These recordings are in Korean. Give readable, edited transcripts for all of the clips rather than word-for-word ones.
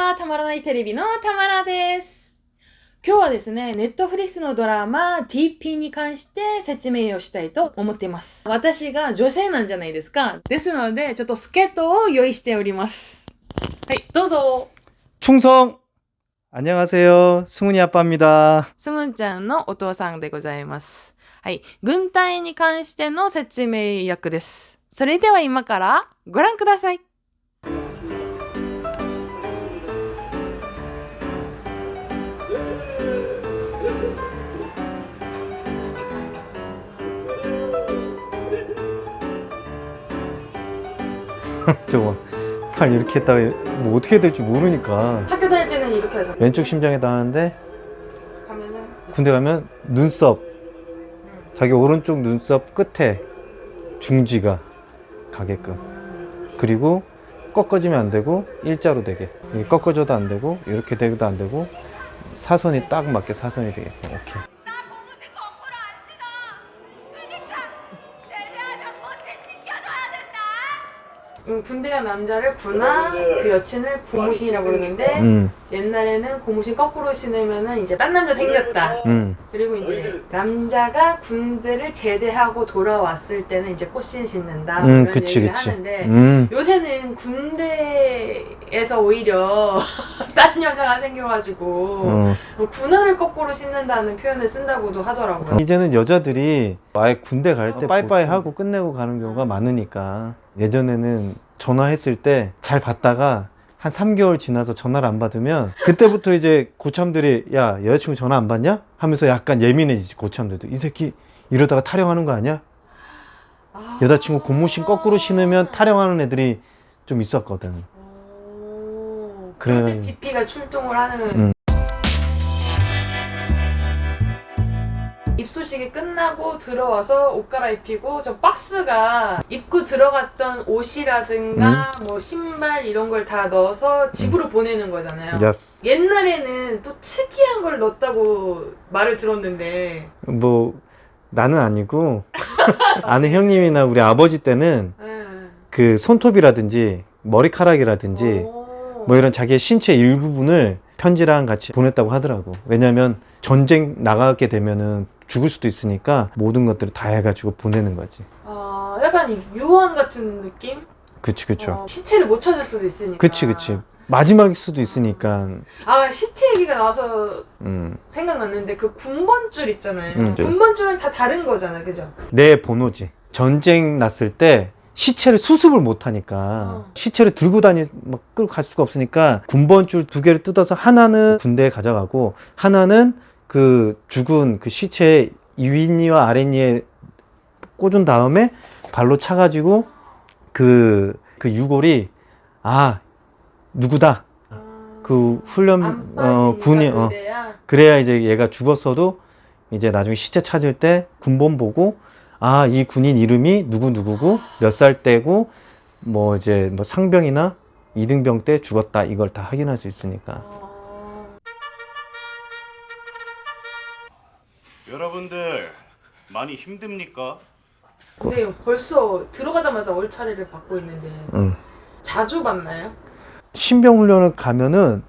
はたまらないテレビのたまらです。今日はですね、ネットフリックスのドラマ TP に関して説明をしたいと思っています。私が女性なんじゃないですか。ですので、ちょっと助っ人を用意しております。はい、どうぞ。 충성! 안녕하세요. 승훈이 아빠입니다. すぐんちゃんのお父さんでございます。はい、軍隊に関しての説明役です。それでは今からご覧ください。저거 팔 이렇게 했다가 뭐 어떻게 될지 모르니까 학교 다닐 때는 이렇게 하죠. 왼쪽 심장에다 하는데 가면은 군대 가면 눈썹 자기 오른쪽 눈썹 끝에 중지가 가게끔, 그리고 꺾어지면 안 되고 일자로 되게, 이게 꺾어져도 안 되고 이렇게 되도 안 되고 사선이 딱 맞게 사선이 되게끔. 오케이. 군대 간 남자를 군화, 그 여친을 고무신이라고 부르는데 옛날에는 고무신 거꾸로 신으면은 이제 딴 남자 생겼다. 그리고 이제 남자가 군대를 제대하고 돌아왔을 때는 이제 꽃신 신는다. 그런 그치, 얘기를 그치. 하는데 요새는 군대에서 오히려 딴 여자가 생겨가지고 군화를 거꾸로 신는다는 표현을 쓴다고도 하더라고요. 이제는 여자들이 아예 군대 갈 때 빠이빠이 하고 끝내고 가는 경우가 많으니까, 예전에는 전화했을 때 잘 받다가 한 3개월 지나서 전화를 안 받으면 그때부터 이제 고참들이 야, 여자친구 전화 안 받냐? 하면서 약간 예민해지지. 고참들도 이 새끼 이러다가 타령하는 거 아니야? 여자친구 고무신 거꾸로 신으면 타령하는 애들이 좀 있었거든. 그럴 때 DP가 출동을 하는. 입소식이 끝나고 들어와서 옷 갈아입히고 저 박스가 입고 들어갔던 옷이라든가 뭐 신발 이런 걸 다 넣어서 집으로 보내는 거잖아요. Yes. 옛날에는 또 특이한 걸 넣었다고 말을 들었는데 뭐 나는 아니고 아는 형님이나 우리 아버지 때는 그 손톱이라든지 머리카락이라든지 뭐 이런 자기의 신체 일부분을 편지랑 같이 보냈다고 하더라고. 왜냐면 전쟁 나가게 되면은 죽을 수도 있으니까 모든 것들을 다 해가지고 보내는 거지. 아, 약간 유언 같은 느낌? 그치, 그쵸. 시체를 못 찾을 수도 있으니까. 그치, 그치. 마지막일 수도 있으니까. 아, 시체 얘기가 나와서 생각났는데 그 군번줄 있잖아요. 네. 군번줄은 다 다른 거잖아, 그죠? 내 번호지. 전쟁 났을 때 시체를 수습을 못 하니까 시체를 들고 막 끌고 갈 수가 없으니까 군번줄 2개를 뜯어서 하나는 군대에 가져가고 하나는 그 죽은 그 시체의 위니와 아랫니에 꽂은 다음에 발로 차가지고 그 유골이 아 누구다 그 훈련 군이 그래야 이제 얘가 죽었어도 이제 나중에 시체 찾을 때 군번 보고 아, 이 군인 이름이 누구누구고 몇 살 때고 뭐 이제 뭐 상병이나 이등병 때 죽었다, 이걸 다 확인할 수 있으니까. 여러분들 많이 힘듭니까? 근데 벌써 들어가자마자 얼차례를 받고 있는데 자주 받나요? 신병 훈련을 가면은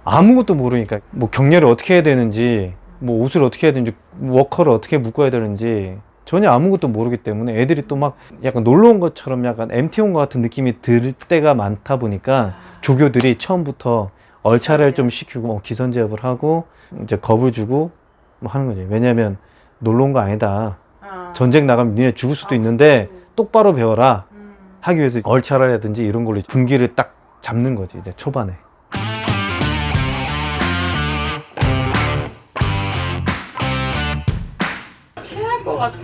아무것도 모르니까 뭐 경례를 어떻게 해야 되는지 뭐 옷을 어떻게 해야 되는지 워커를 어떻게 묶어야 되는지 전혀 아무것도 모르기 때문에 애들이 또 막 약간 놀러 온 것처럼 약간 MT 온 것 같은 느낌이 들 때가 많다 보니까 조교들이 처음부터 얼차례를 좀 시키고 기선제압을 하고 이제 겁을 주고 뭐 하는 거지. 왜냐면 놀러 온 거 아니다. 전쟁 나가면 니네 죽을 수도 있는데 똑바로 배워라 하기 위해서 얼차례라든지 이런 걸로 분기를 딱 잡는 거지, 이제 초반에. 체할 것 같아.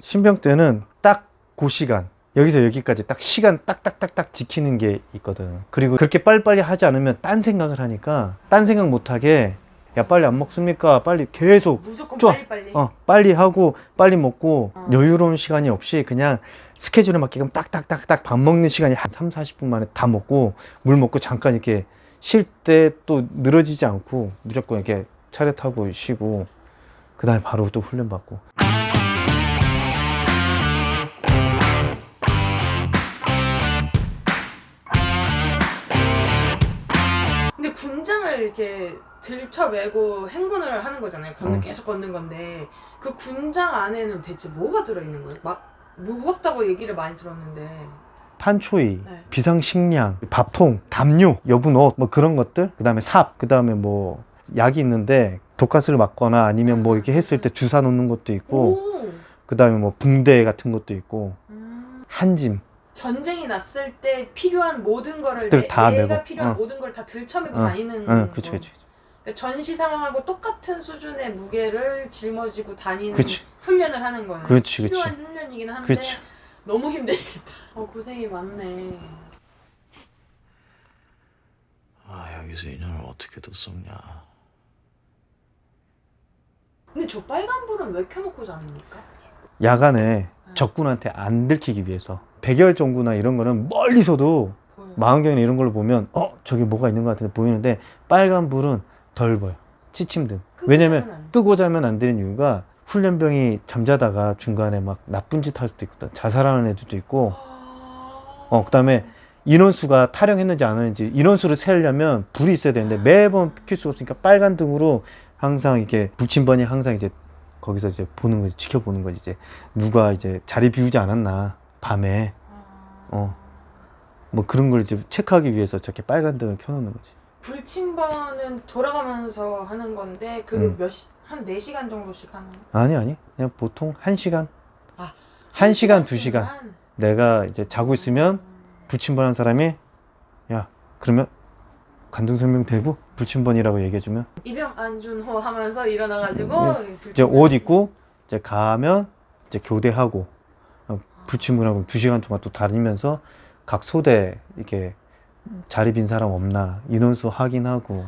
신병 때는 딱 그 시간, 여기서 여기까지 딱 시간 딱딱딱딱 지키는 게 있거든. 그리고 그렇게 빨리빨리 하지 않으면 딴 생각을 하니까 딴 생각 못하게 야 빨리 안 먹습니까? 빨리 계속 무조건 좋아. 빨리빨리. 빨리 하고 빨리 먹고 여유로운 시간이 없이 그냥 스케줄에 맞게끔 딱딱딱딱 밥 먹는 시간이 한 3, 40분 만에 다 먹고 물 먹고 잠깐 이렇게 쉴 때 또 늘어지지 않고 무조건 이렇게 차렷하고 쉬고 그 다음에 바로 또 훈련 받고. 사람을 이렇게 들쳐매고 행군을 하는 거잖아요. 계속 걷는 건데 그 군장 안에는 대체 뭐가 들어있는 거예요? 막 무겁다고 얘기를 많이 들었는데. 판초이, 네. 비상식량, 밥통, 담요, 여분 옷, 뭐 그런 것들, 그 다음에 삽, 그 다음에 뭐 약이 있는데 독가스를 맞거나 아니면 뭐 이렇게 했을 때 주사 놓는 것도 있고, 오. 그 다음에 뭐 붕대 같은 것도 있고, 한짐. 전쟁이 났을 때 필요한 모든 거를 그들 다 내가 메고, 필요한 모든 걸 다 들쳐매고 어, 다니는 그치, 거. 그치. 그러니까 전시 상황하고 똑같은 수준의 무게를 짊어지고 다니는 그치. 훈련을 하는 거예요. 그치, 필요한 그치. 훈련이긴 한데 그치. 너무 힘들겠다. 고생이 많네. 여기서 인연을 어떻게 뒀었냐. 근데 저 빨간불은 왜 켜놓고 자닙니까? 야간에 적군한테 안 들키기 위해서. 백열전구나 이런 거는 멀리서도 보여요. 망원경이나 이런 걸로 보면 저기 뭐가 있는 것 같은데 보이는데, 빨간 불은 덜 보여. 치침등. 끄고 왜냐면 자면 안 돼. 끄고 자면 안 되는 이유가, 훈련병이 잠자다가 중간에 막 나쁜 짓 할 수도 있고 자살하는 애들도 있고, 그 다음에 인원수가 탈영했는지 안 했는지 인원수를 세려면 불이 있어야 되는데 매번 켤 수가 없으니까 빨간 등으로 항상 이렇게 불침번이 항상 이제 거기서 이제 보는 거지, 지켜보는 거지. 이제 누가 이제 자리 비우지 않았나 밤에 뭐 그런 걸 이제 체크하기 위해서 저렇게 빨간 등을 켜놓는 거지. 불침번은 돌아가면서 하는 건데 그게 한 4시간 정도씩 하나요? 아니 그냥 보통 1시간 아, 1시간 2시간 내가 이제 자고 있으면 불침번한 사람이 야 그러면 간등설명 되고 불침번이라고 얘기해주면 이병 안준호 하면서 일어나가지고 이제 옷 입고 이제 가면 이제 교대하고 불침번하고 2시간 동안 또 다니면서 각 소대 이렇게 자리 빈 사람 없나 인원수 확인하고,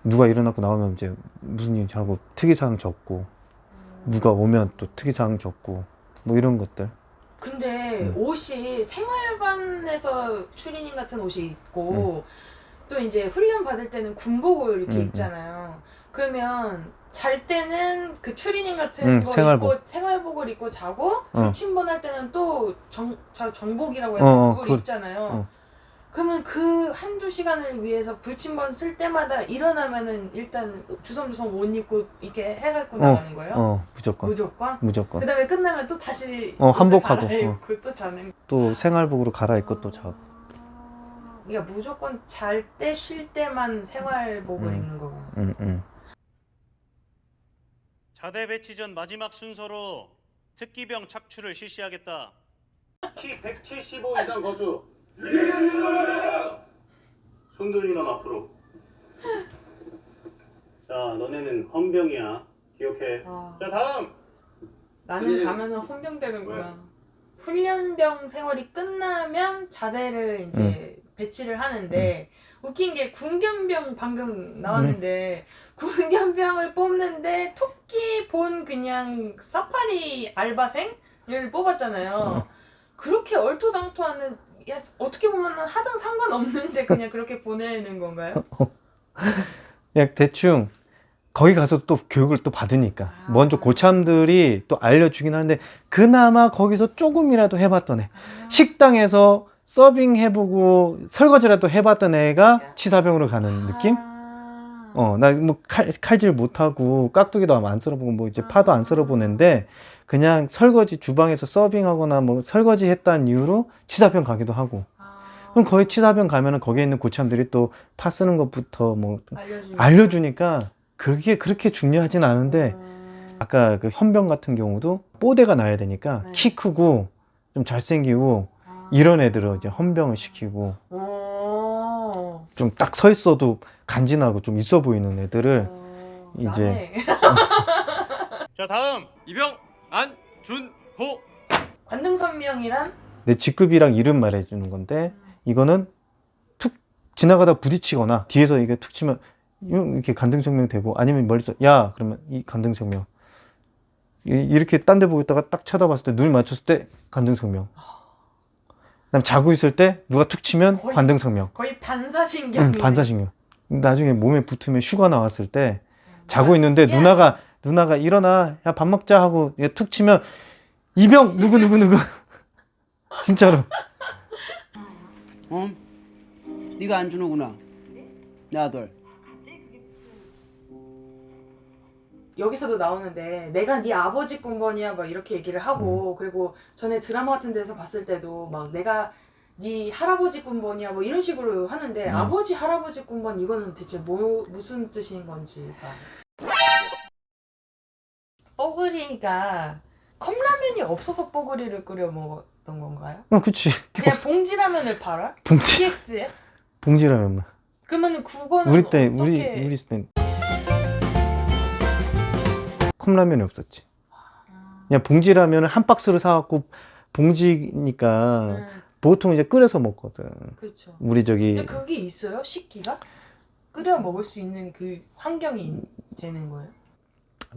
누가 일어나고 나오면 이제 무슨 일인지 하고 특이사항 적고, 누가 오면 또 특이사항 적고, 뭐 이런 것들. 근데 옷이 생활관에서 추리닝 같은 옷이 있고 또 이제 훈련 받을 때는 군복을 이렇게 입잖아요. 그러면 잘 때는 그 추리닝 같은 거 생활복. 입고 생활복을 입고 자고 불침번할 때는 또 정복이라고 해야 되나 그걸 입잖아요. 그러면 그 한두 시간을 위해서 불침번 쓸 때마다 일어나면은 일단 주섬주섬 옷 입고 이렇게 해갖고 나가는 거예요? 무조건. 무조건? 그 다음에 끝나면 또 다시 한복하고 갈아입고 또 자는. 또 생활복으로 갈아입고 또 자고. 그러니까 무조건 잘 때 쉴 때만 생활복을 입는 거구나. 자대 배치 전 마지막 순서로 특기병 착출을 실시하겠다. 키 175 이상 거수. 손 들리면 앞으로. 자, 너네는 헌병이야. 기억해. 자, 다음. 나는 가면은 헌병되는구나. 훈련병 생활이 끝나면 자대를 이제 배치를 하는데 웃긴 게 군견병 방금 나왔는데 군견병을 뽑는데 토끼 본 그냥 사파리 알바생을 뽑았잖아요. 그렇게 얼토당토하는, 야, 어떻게 보면 하등 상관없는데 그냥 그렇게 보내는 건가요? 그냥 대충 거기 가서 또 교육을 또 받으니까 먼저 고참들이 또 알려주긴 하는데, 그나마 거기서 조금이라도 해봤던 애, 식당에서 서빙 해보고 설거지라도 해봤던 애가 치사병으로 가는 느낌? 나 뭐 칼질 못하고 깍두기도 안 썰어보고 뭐 이제 파도 안 썰어본 애인데, 그냥 설거지 주방에서 서빙하거나 뭐 설거지 했다는 이유로 치사병 가기도 하고. 그럼 거기 치사병 가면은 거기에 있는 고참들이 또 파 쓰는 것부터 뭐 알려주니까 그게 그렇게 중요하진 않은데, 아까 그 헌병 같은 경우도 뽀대가 나야 되니까 키 크고 좀 잘생기고 이런 애들을 이제 헌병을 시키고, 좀 딱 서 있어도 간지나고 좀 있어 보이는 애들을 이제 자, 다음 이병 안준호. 관등선명이란? 내 직급이랑 이름 말해주는 건데, 이거는 툭 지나가다 부딪히거나 뒤에서 이게 툭 치면 이렇게 간등성명 되고, 아니면 멀리서 야 그러면 이 간등성명, 이렇게 딴 데 보고 있다가 딱 쳐다봤을 때 눈을 맞췄을 때 간등성명. 그다음 자고 있을 때 누가 툭 치면 관등성명. 거의 반사신경. 반사신경. 나중에 몸에 붙으면 휴가 나왔을 때 자고 있는데 누나가 일어나, 야 밥 먹자 하고 툭 치면 이병 누구 진짜로. 네가 안준호구나. 하나 둘. 여기서도 나오는데 내가 네 아버지 군번이야 막 이렇게 얘기를 하고 그리고 전에 드라마 같은 데서 봤을 때도 막 내가 네 할아버지 군번이야 뭐 이런 식으로 하는데 아버지 할아버지 군번 이거는 대체 무슨 뜻인 건지가. 뽀글이가 컵라면이 없어서 뽀글이를 끓여 먹었던 건가요? 그치. 그냥 봉지라면을 팔아? 봉지, PX에? 봉지라면. 그러면 그거는 우리 때, 어떻게... 우리 때. 컵라면이 없었지. 그냥 봉지라면을 한 박스로 사갖고 봉지니까 보통 이제 끓여서 먹거든. 그렇죠. 우리 저기. 근데 그게 있어요? 식기가? 끓여 먹을 수 있는 그 환경이 되는 거예요?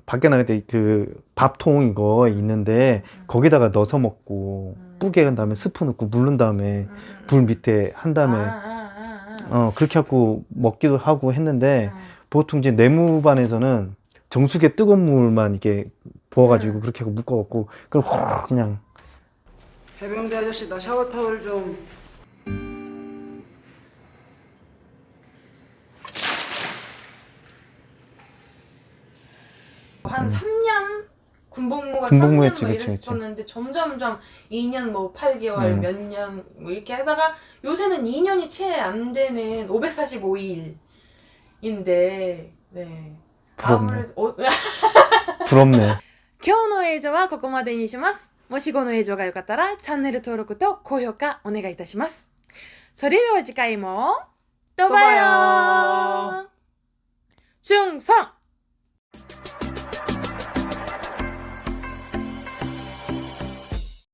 밖에 나갈 때 그 밥통 이거 있는데 거기다가 넣어서 먹고 뿌개 한 다음에 스프 넣고 물 넣은 다음에 불 밑에 한 다음에 그렇게 하고 먹기도 하고 했는데 보통 이제 내무반에서는 정수기에 뜨거운 물만 이렇게 부어가지고 그렇게 하고 묶어갖고 그걸 호로록 그냥. 해병대 아저씨 나 샤워 타월 좀. 한 3년? 군복무가 군복무였지, 3년 뭐 그치, 그치. 이랬었는데 점점점 2년 뭐 8개월 몇 년 뭐 이렇게 하다가 요새는 2년이 채 안 되는 545일인데 네. 부럽네. 아무래도 부럽네. 今日の映像はここまでにします。もしこの映像が良かったらチャンネル登録と高評価お願いいたします。それでは次回もとばよー。충성!